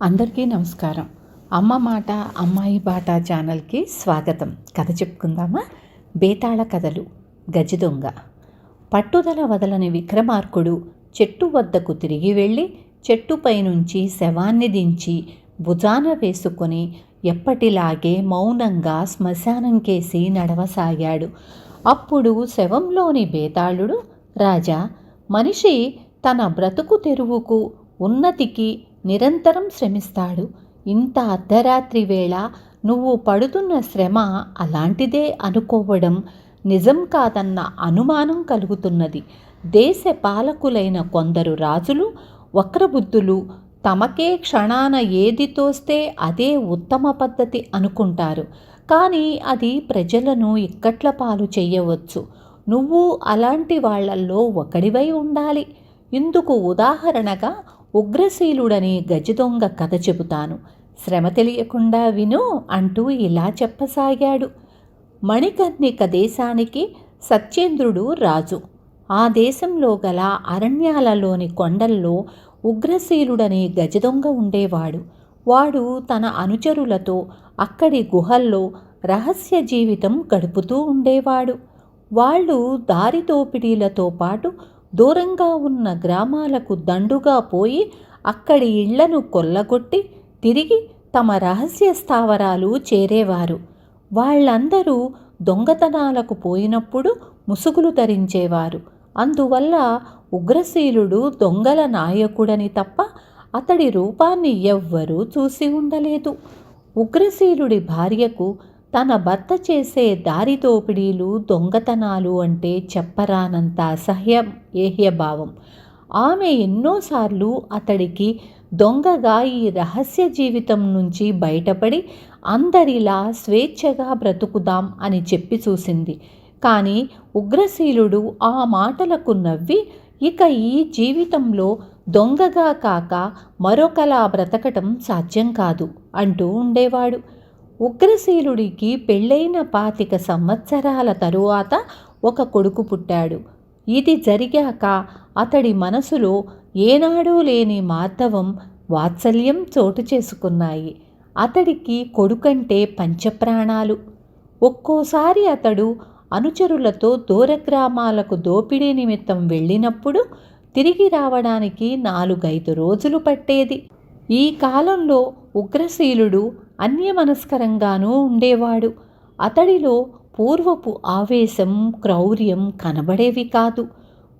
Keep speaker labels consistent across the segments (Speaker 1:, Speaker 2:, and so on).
Speaker 1: అందరికీ నమస్కారం. అమ్మ మాట అమ్మాయి బాట ఛానల్కి స్వాగతం. కథ చెప్పుకుందామా? బేతాళ కథలు. గజదొంగ. పట్టుదల వదలని విక్రమార్కుడు చెట్టు వద్దకు తిరిగి వెళ్ళి చెట్టుపై నుంచి శవాన్ని దించి భుజాన వేసుకొని ఎప్పటిలాగే మౌనంగా శ్మశానం కేసి నడవసాగాడు. అప్పుడు శవంలోని బేతాళుడు, రాజా, మనిషి తన బ్రతుకు తెరువుకు ఉన్నతికి నిరంతరం శ్రమిస్తాడు. ఇంత అర్ధరాత్రి వేళ నువ్వు పడుతున్న శ్రమ అలాంటిదే అనుకోవడం నిజం కాదన్న అనుమానం కలుగుతున్నది. దేశ పాలకులైన కొందరు రాజులు వక్రబుద్ధులు తమకే క్షణాన ఏది తోస్తే అదే ఉత్తమ పద్ధతి అనుకుంటారు. కానీ అది ప్రజలను ఇక్కట్ల పాలు చెయ్యవచ్చు. నువ్వు అలాంటి వాళ్లల్లో ఒకడివై ఉండాలి. ఇందుకు ఉదాహరణగా ఉగ్రశీలుడని గజదొంగ కథ చెబుతాను. శ్రమ తెలియకుండా విను అంటూ ఇలా చెప్పసాగాడు. మణికర్ణిక దేశానికి సత్యేంద్రుడు రాజు. ఆ దేశంలో గల అరణ్యాలలోని కొండల్లో ఉగ్రశీలుడని గజదొంగ ఉండేవాడు. వాడు తన అనుచరులతో అక్కడి గుహల్లో రహస్య జీవితం గడుపుతూ ఉండేవాడు. వాళ్ళు దారి దోపిడీలతో పాటు దూరంగా ఉన్న గ్రామాలకు దండుగా పోయి అక్కడి ఇళ్లను కొల్లగొట్టి తిరిగి తమ రహస్య స్థావరాలు చేరేవారు. వాళ్ళందరూ దొంగతనాలకు పోయినప్పుడు ముసుగులు ధరించేవారు. అందువల్ల ఉగ్రశీలుడు దొంగల నాయకుడని తప్ప అతడి రూపాన్ని ఎవ్వరూ చూసి ఉండలేదు. ఉగ్రశీలుడి భార్యకు తన భర్త చేసే దారి దోపిడీలు దొంగతనాలు అంటే చెప్పరానంత అసహ్యం, ఏహ్యభావం. ఆమె ఎన్నోసార్లు అతడికి దొంగగా ఈ రహస్య జీవితం నుంచి బయటపడి అందరిలా స్వేచ్ఛగా బ్రతుకుదాం అని చెప్పి చూసింది. కానీ ఉగ్రశీలుడు ఆ మాటలకు నవ్వి, ఇక ఈ జీవితంలో దొంగగా కాక మరొకలా బ్రతకటం సాధ్యం కాదు అంటూ ఉండేవాడు. ఉగ్రశీలుడికి పెళ్ళైన 25 సంవత్సరాల తరువాత ఒక కొడుకు పుట్టాడు. ఇది జరిగాక అతడి మనసులో ఏనాడూ లేని మార్దవం, వాత్సల్యం చోటు చేసుకున్నాయి. అతడికి కొడుకంటే పంచప్రాణాలు. ఒక్కోసారి అతడు అనుచరులతో దూరగ్రామాలకు దోపిడీ నిమిత్తం వెళ్ళినప్పుడు తిరిగి రావడానికి 4-5 రోజులు పట్టేది. ఈ కాలంలో ఉగ్రశీలుడు అన్యమనస్కరంగానూ ఉండేవాడు. అతడిలో పూర్వపు ఆవేశం, క్రౌర్యం కనబడేవి కాదు.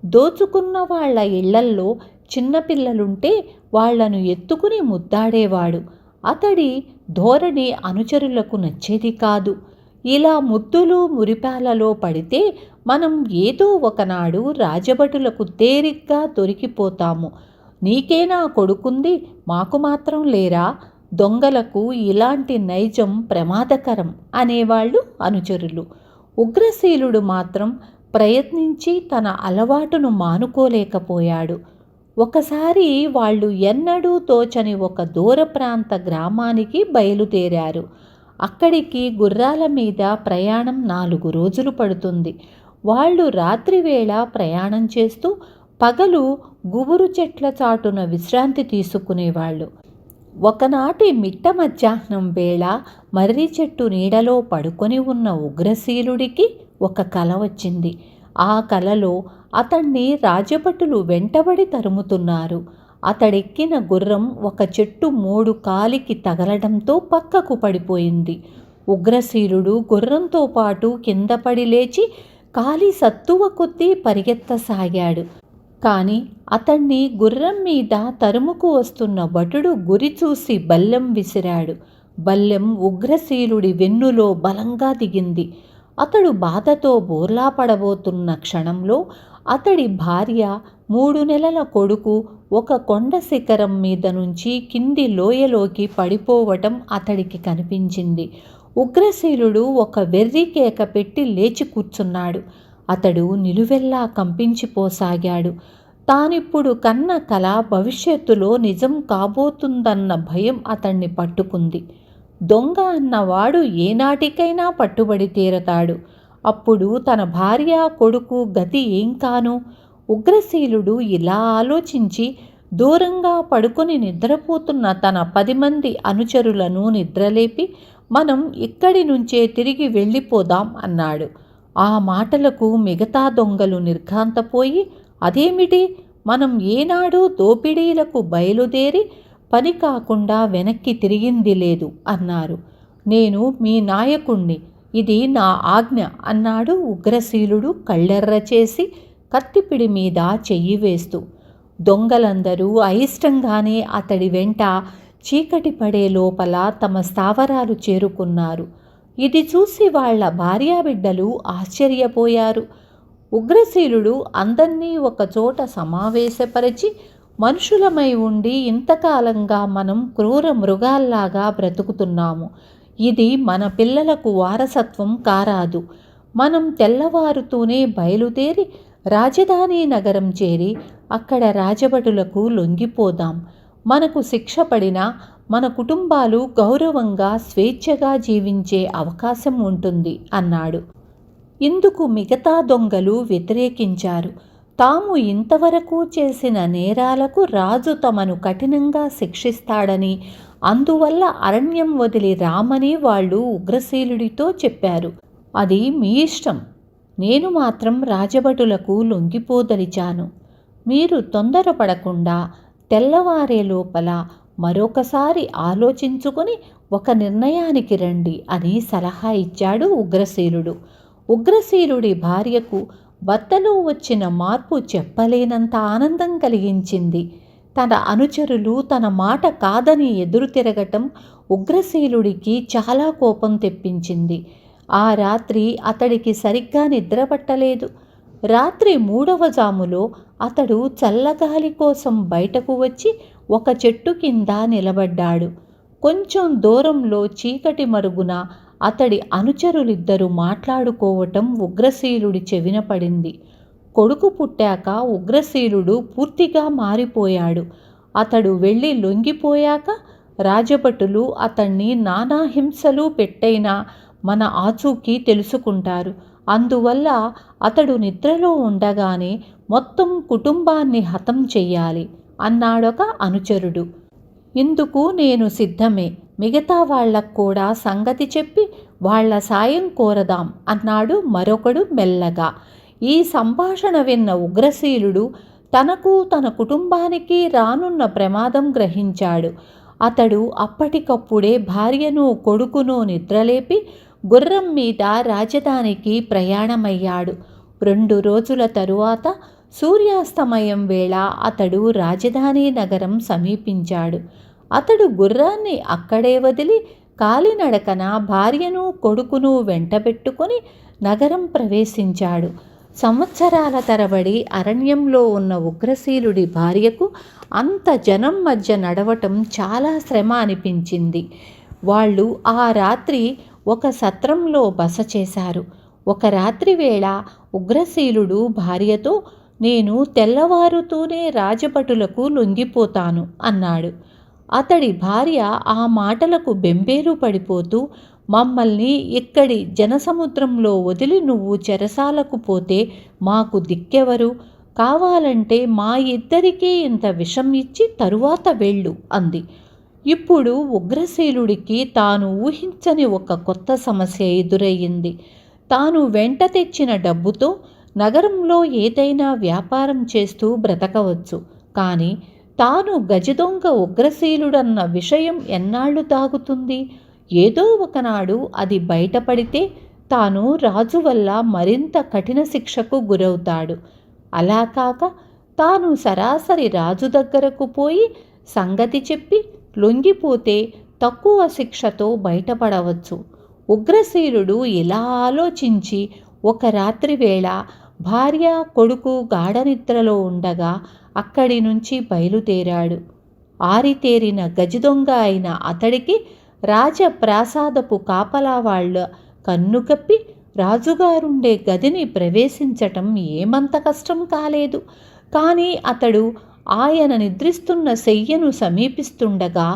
Speaker 1: దోచుకున్న వాళ్ల ఇళ్లల్లో చిన్నపిల్లలుంటే వాళ్లను ఎత్తుకుని ముద్దాడేవాడు. అతడి ధోరణి అనుచరులకు నచ్చేది కాదు. ఇలా ముద్దులు మురిపాలలో పడితే మనం ఏదో ఒకనాడు రాజభటులకు తేలిగ్గా దొరికిపోతాము. నీకేనా కొడుకుంది, మాకు మాత్రం లేరా? దొంగలకు ఇలాంటి నైజం ప్రమాదకరం అనేవాళ్ళు అనుచరులు. ఉగ్రశీలుడు మాత్రం ప్రయత్నించి తన అలవాటును మానుకోలేకపోయాడు. ఒకసారి వాళ్ళు ఎన్నడూ తోచని ఒక దూర ప్రాంత గ్రామానికి బయలుదేరారు. అక్కడికి గుర్రాల మీద ప్రయాణం 4 రోజులు పడుతుంది. వాళ్ళు రాత్రివేళ ప్రయాణం చేస్తూ పగలు గుబురు చెట్ల చాటున విశ్రాంతి తీసుకునేవాళ్ళు. ఒకనాటి మిట్ట మధ్యాహ్నం వేళ మర్రి చెట్టు నీడలో పడుకొని ఉన్న ఉగ్రశీలుడికి ఒక కల వచ్చింది. ఆ కలలో అతన్ని రాజభటులు వెంటబడి తరుముతున్నారు. అతడెక్కిన గుర్రం ఒక చెట్టు మోడు కాలికి తగలడంతో పక్కకు పడిపోయింది. ఉగ్రశీలుడు గుర్రంతో పాటు కింద పడి లేచి కాలి సత్తువ కొద్దీ పరిగెత్తసాగాడు. కానీ అతన్ని గుర్రం మీద తరుముకు వస్తున్న భటుడు గురి చూసి బల్లెం విసిరాడు. బల్లెం ఉగ్రశీలుడి వెన్నులో బలంగా దిగింది. అతడు బాధతో బోర్లా పడబోతున్న క్షణంలో అతడి భార్య, 3 నెలల కొడుకు ఒక కొండ శిఖరం మీద నుంచి కింది లోయలోకి పడిపోవటం అతడికి కనిపించింది. ఉగ్రశీలుడు ఒక వెర్రి కేక పెట్టి లేచి కూర్చున్నాడు. అతడు నిలువెల్లా కంపించిపోసాగాడు. తానిప్పుడు కన్న కల భవిష్యత్తులో నిజం కాబోతుందన్న భయం అతన్ని పట్టుకుంది. దొంగ అన్నవాడు ఏనాటికైనా పట్టుబడి తీరతాడు. అప్పుడు తన భార్య, కొడుకు గతి ఏం కాను? ఉగ్రశీలుడు ఇలా ఆలోచించి దూరంగా పడుకొని నిద్రపోతున్న తన 10 మంది అనుచరులను నిద్రలేపి మనం ఇక్కడి నుంచే తిరిగి వెళ్ళిపోదాం అన్నాడు. ఆ మాటలకు మిగతా దొంగలు నిర్ఘాంతపోయి, అదేమిటి, మనం ఏనాడు దోపిడీలకు బయలుదేరి పని కాకుండా వెనక్కి తిరిగింది లేదు అన్నారు. నేను మీ నాయకుణ్ణి, ఇది నా ఆజ్ఞ అన్నాడు ఉగ్రశీలుడు కళ్ళెర్ర చేసి కత్తిపిడి మీద చెయ్యి వేస్తూ. దొంగలందరూ అయిష్టంగానే అతడి వెంట చీకటి పడే లోపల తమ స్థావరాలు చేరుకున్నారు. ఇది చూసి వాళ్ల భార్యాబిడ్డలు ఆశ్చర్యపోయారు. ఉగ్రశీలుడు అందర్నీ ఒకచోట సమావేశపరిచి, మనుషులమై ఉండి ఇంతకాలంగా మనం క్రూర మృగాల్లాగా బ్రతుకుతున్నాము. ఇది మన పిల్లలకు వారసత్వం కారాదు. మనం తెల్లవారుతూనే బయలుదేరి రాజధాని నగరం చేరి అక్కడ రాజభటులకు లొంగిపోదాం. మనకు శిక్ష పడినా మన కుటుంబాలు గౌరవంగా స్వేచ్ఛగా జీవించే అవకాశం ఉంటుంది అన్నాడు. ఇందుకు మిగతా దొంగలు వ్యతిరేకించారు. తాము ఇంతవరకు చేసిన నేరాలకు రాజు తమను కఠినంగా శిక్షిస్తాడని, అందువల్ల అరణ్యం వదిలి రామని వాళ్ళు ఉగ్రశీలుడితో చెప్పారు. అది మీ ఇష్టం, నేను మాత్రం రాజభటులకు లొంగిపోదలిచాను. మీరు తొందరపడకుండా తెల్లవారే లోపల మరొకసారి ఆలోచించుకొని ఒక నిర్ణయానికి రండి అని సలహా ఇచ్చాడు ఉగ్రశీలుడు. ఉగ్రశీలుడి భార్యకు భర్తలో వచ్చిన మార్పు చెప్పలేనంత ఆనందం కలిగించింది. తన అనుచరులు తన మాట కాదని ఎదురు తిరగటం ఉగ్రశీలుడికి చాలా కోపం తెప్పించింది. ఆ రాత్రి అతడికి సరిగ్గా నిద్రపట్టలేదు. రాత్రి 3వ జాములో అతడు చల్లగాలి కోసం బయటకు వచ్చి ఒక చెట్టు కింద నిలబడ్డాడు. కొంచెం దూరంలో చీకటి మరుగున అతడి అనుచరులిద్దరూ మాట్లాడుకోవటం ఉగ్రశీలుడి చెవిన పడింది. కొడుకు పుట్టాక ఉగ్రశీలుడు పూర్తిగా మారిపోయాడు. అతడు వెళ్ళి లొంగిపోయాక రాజభటులు అతన్ని నానా హింసలు పెట్టైనా మన ఆచూకీ తెలుసుకుంటారు. అందువల్ల అతడు నిద్రలో ఉండగానే మొత్తం కుటుంబాన్ని హతం చెయ్యాలి అన్నాడొక అనుచరుడు. ఇందుకు నేను సిద్ధమే, మిగతా వాళ్లకు కూడా సంగతి చెప్పి వాళ్ల సాయం కోరదాం అన్నాడు మరొకడు మెల్లగా. ఈ సంభాషణ విన్న ఉగ్రశీలుడు తనకు తన కుటుంబానికి రానున్న ప్రమాదం గ్రహించాడు. అతడు అప్పటికప్పుడే భార్యను కొడుకును నిద్రలేపి గుర్రం మీద రాజధానికి ప్రయాణమయ్యాడు. 2 రోజుల తరువాత సూర్యాస్తమయం వేళ అతడు రాజధాని నగరం సమీపించాడు. అతడు గుర్రాన్ని అక్కడే వదిలి కాలినడకన భార్యను కొడుకును వెంటబెట్టుకొని నగరం ప్రవేశించాడు. సంవత్సరాల తరబడి అరణ్యంలో ఉన్న ఉగ్రశీలుడి భార్యకు అంత జనం మధ్య నడవటం చాలా శ్రమ అనిపించింది. వాళ్ళు ఆ రాత్రి ఒక సత్రంలో బస చేశారు. ఒక రాత్రి వేళ ఉగ్రశీలుడు భార్యతో, నేను తెల్లవారుతూనే రాజభటులకు లొంగిపోతాను అన్నాడు. అతడి భార్య ఆ మాటలకు బెంబేలు పడిపోతూ, మమ్మల్ని ఇక్కడి జనసముద్రంలో వదిలి నువ్వు చెరసాలకు పోతే మాకు దిక్కెవరు? కావాలంటే మా ఇద్దరికీ ఇంత విషం ఇచ్చి తరువాత వెళ్ళు అంది. ఇప్పుడు ఉగ్రశీలుడికి తాను ఊహించని ఒక కొత్త సమస్య ఎదురయ్యింది. తాను వెంట తెచ్చిన డబ్బుతో నగరంలో ఏదైనా వ్యాపారం చేస్తూ బ్రతకవచ్చు. కానీ తాను గజదొంగ ఉగ్రశీలుడన్న విషయం ఎన్నాళ్ళు దాగుతుంది? ఏదో ఒకనాడు అది బయటపడితే తాను రాజు వల్ల మరింత కఠిన శిక్షకు గురవుతాడు. అలా కాక తాను సరాసరి రాజు దగ్గరకు పోయి సంగతి చెప్పి లొంగిపోతే తక్కువ శిక్షతో బయటపడవచ్చు. ఉగ్రశీలుడు ఇలా ఆలోచించి ఒక రాత్రి వేళ భార్య కొడుకు గాఢనిద్రలో ఉండగా అక్కడి నుంచి బయలుదేరాడు. ఆరితేరిన గజదొంగ అయిన అతడికి రాజప్రాసాదపు కాపలా వాళ్ళ కన్నుకప్పి రాజుగారుండే గదిని ప్రవేశించటం ఏమంత కష్టం కాలేదు. కానీ అతడు ఆయన నిద్రిస్తున్న శయ్యను సమీపిస్తుండగా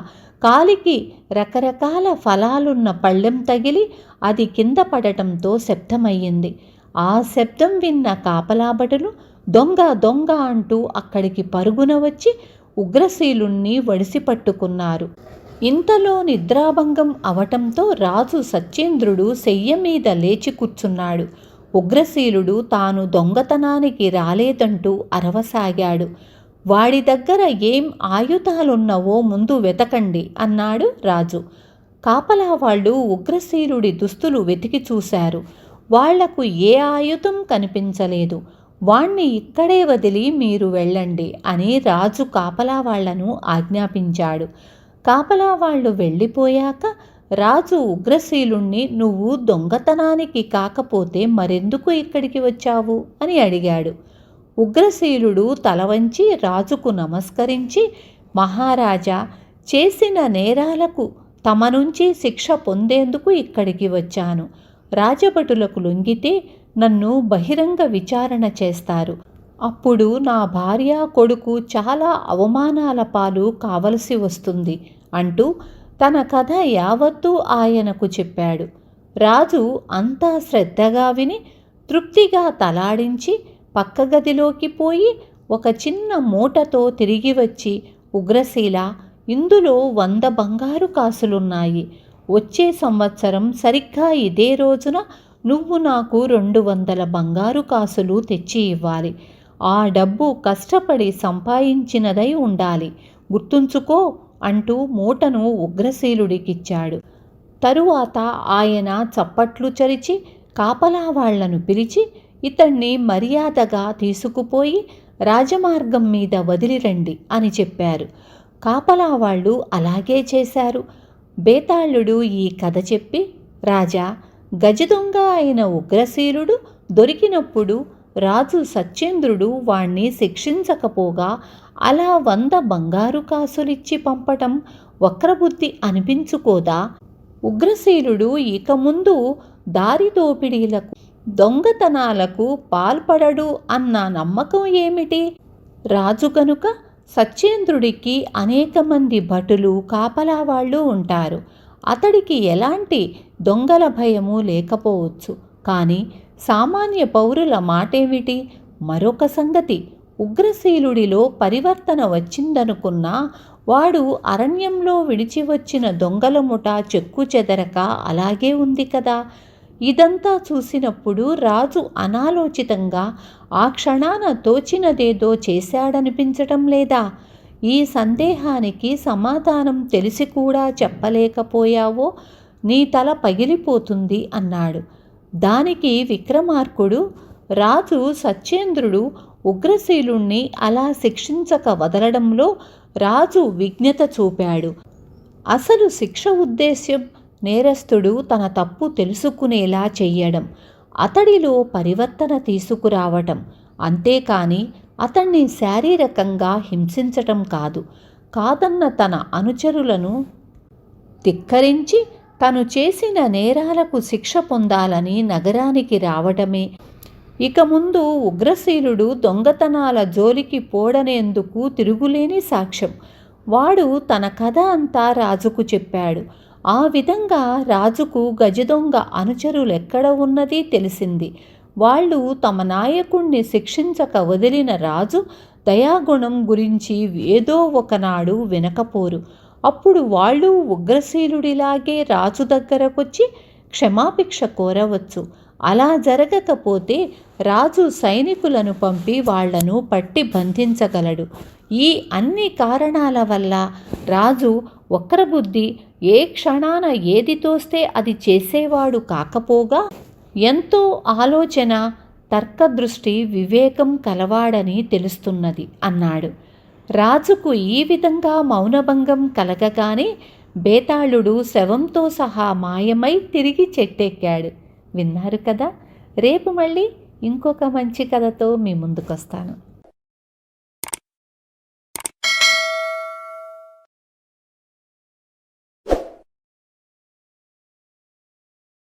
Speaker 1: కాలికి రకరకాల ఫలాలున్న పళ్ళెం తగిలి అది కింద పడటంతో శబ్దమయ్యింది. ఆ శబ్దం విన్న కాపలాభటులు దొంగ దొంగ అంటూ అక్కడికి పరుగున వచ్చి ఉగ్రశీలుణ్ణి వడిసి పట్టుకున్నారు. ఇంతలో నిద్రాభంగం అవటంతో రాజు సత్యేంద్రుడు శయ్య మీద లేచి కూర్చున్నాడు. ఉగ్రశీలుడు తాను దొంగతనానికి రాలేదంటూ అరవసాగాడు. వాడి దగ్గర ఏం ఆయుధాలున్నవో ముందు వెతకండి అన్నాడు రాజు. కాపలా వాళ్ళు ఉగ్రశీలుడి దుస్తులు వెతికి చూశారు. వాళ్లకు ఏ ఆయుధం కనిపించలేదు. వాణ్ణి ఇక్కడే వదిలి మీరు వెళ్ళండి అని రాజు కాపలా వాళ్లను ఆజ్ఞాపించాడు. కాపలా వాళ్ళు వెళ్ళిపోయాక రాజు ఉగ్రశీలుణ్ణి నువ్వు దొంగతనానికి కాకపోతే మరెందుకు ఇక్కడికి వచ్చావు అని అడిగాడు. ఉగ్రశీలుడు తల వంచి రాజుకు నమస్కరించి, మహారాజా, చేసిన నేరాలకు తమ నుంచి శిక్ష పొందేందుకు ఇక్కడికి వచ్చాను. రాజభటులకు లొంగితే నన్ను బహిరంగ విచారణ చేస్తారు. అప్పుడు నా భార్య కొడుకు చాలా అవమానాల పాలు కావలసి వస్తుంది అంటూ తన కథ యావత్తూ ఆయనకు చెప్పాడు. రాజు అంతా శ్రద్ధగా విని తృప్తిగా తలాడించి పక్క గదిలోకి పోయి ఒక చిన్న మూటతో తిరిగి వచ్చి, ఉగ్రశీల, ఇందులో 100 బంగారు కాసులున్నాయి. వచ్చే సంవత్సరం సరిగ్గా ఇదే రోజున నువ్వు నాకు 200 బంగారు కాసులు తెచ్చి ఇవ్వాలి. ఆ డబ్బు కష్టపడి సంపాదించినదై ఉండాలి, గుర్తుంచుకో అంటూ మూటను ఉగ్రశీలుడికిచ్చాడు. తరువాత ఆయన చప్పట్లు చరిచి కాపలా వాళ్లను పిలిచి ఇతన్ని మర్యాదగా తీసుకుపోయి రాజమార్గం మీద వదిలిరండి అని చెప్పారు. కాపలా వాళ్ళు అలాగే చేశారు. బేతాళుడు ఈ కథ చెప్పి, రాజా, గజదొంగ అయిన ఉగ్రశీలుడు దొరికినప్పుడు రాజు సత్యేంద్రుడు వాణ్ణి శిక్షించకపోగా అలా 100 బంగారు కాసులిచ్చి పంపటం వక్రబుద్ధి అనిపించుకోదా? ఉగ్రశీలుడు ఇక ముందు దారి దోపిడీలకు, దొంగతనాలకు పాల్పడడు అన్న నమ్మకం ఏమిటి? రాజు గనుక సత్యేంద్రుడికి అనేక మంది భటులు, కాపలా వాళ్ళు ఉంటారు. అతడికి ఎలాంటి దొంగల భయము లేకపోవచ్చు. కానీ సామాన్య పౌరుల మాటేమిటి? మరొక సంగతి, ఉగ్రశీలుడిలో పరివర్తన వచ్చిందనుకున్నా వాడు అరణ్యంలో విడిచి వచ్చిన దొంగల ముఠ చెక్కు చెదరక అలాగే ఉంది కదా. ఇదంతా చూసినప్పుడు రాజు అనాలోచితంగా ఆ క్షణాన తోచినదేదో చేశాడనిపించటం లేదా? ఈ సందేహానికి సమాధానం తెలిసి కూడా చెప్పలేకపోయావో నీ తల పగిలిపోతుంది అన్నాడు. దానికి విక్రమార్కుడు, రాజు సత్యేంద్రుడు ఉగ్రశీలుణ్ణి అలా శిక్షించక వదలడంలో రాజు విజ్ఞత చూపాడు. అసలు శిక్ష ఉద్దేశ్యం నేరస్తుడు తన తప్పు తెలుసుకునేలా చెయ్యడం, అతడిలో పరివర్తన తీసుకురావటం, అంతేకాని అతన్ని శారీరకంగా హింసించటం కాదు. కాదన్న తన అనుచరులను ధిక్కరించి తను చేసిన నేరాలకు శిక్ష పొందాలని నగరానికి రావటమే. ఇక ముందు ఉగ్రశీలుడు దొంగతనాల జోలికి పోడనేందుకు తిరుగులేని సాక్ష్యం. వాడు తన కథ అంతా రాజుకు చెప్పాడు. ఆ విధంగా రాజుకు గజదొంగ అనుచరులెక్కడ ఉన్నది తెలిసింది. వాళ్ళు తమ నాయకుణ్ణి శిక్షించక వదిలిన రాజు దయాగుణం గురించి ఏదో ఒకనాడు వినకపోరు. అప్పుడు వాళ్ళు ఉగ్రశీలుడిలాగే రాజు దగ్గరకొచ్చి క్షమాభిక్ష కోరవచ్చు. అలా జరగకపోతే రాజు సైనికులను పంపి వాళ్లను పట్టి బంధించగలడు. ఈ అన్ని కారణాల వల్ల రాజు వక్రబుద్ధి, ఏ క్షణాన ఏది తోస్తే అది చేసేవాడు కాకపోగా ఎంతో ఆలోచన, తర్కదృష్టి, వివేకం కలవాడని తెలుస్తున్నది అన్నాడు. రాజుకు ఈ విధంగా మౌనభంగం కలగగానే బేతాళుడు శవంతో సహా మాయమై తిరిగి చెట్టెక్కాడు. విన్నారు కదా. రేపు మళ్ళీ ఇంకొక మంచి కథతో మీ ముందుకొస్తాను.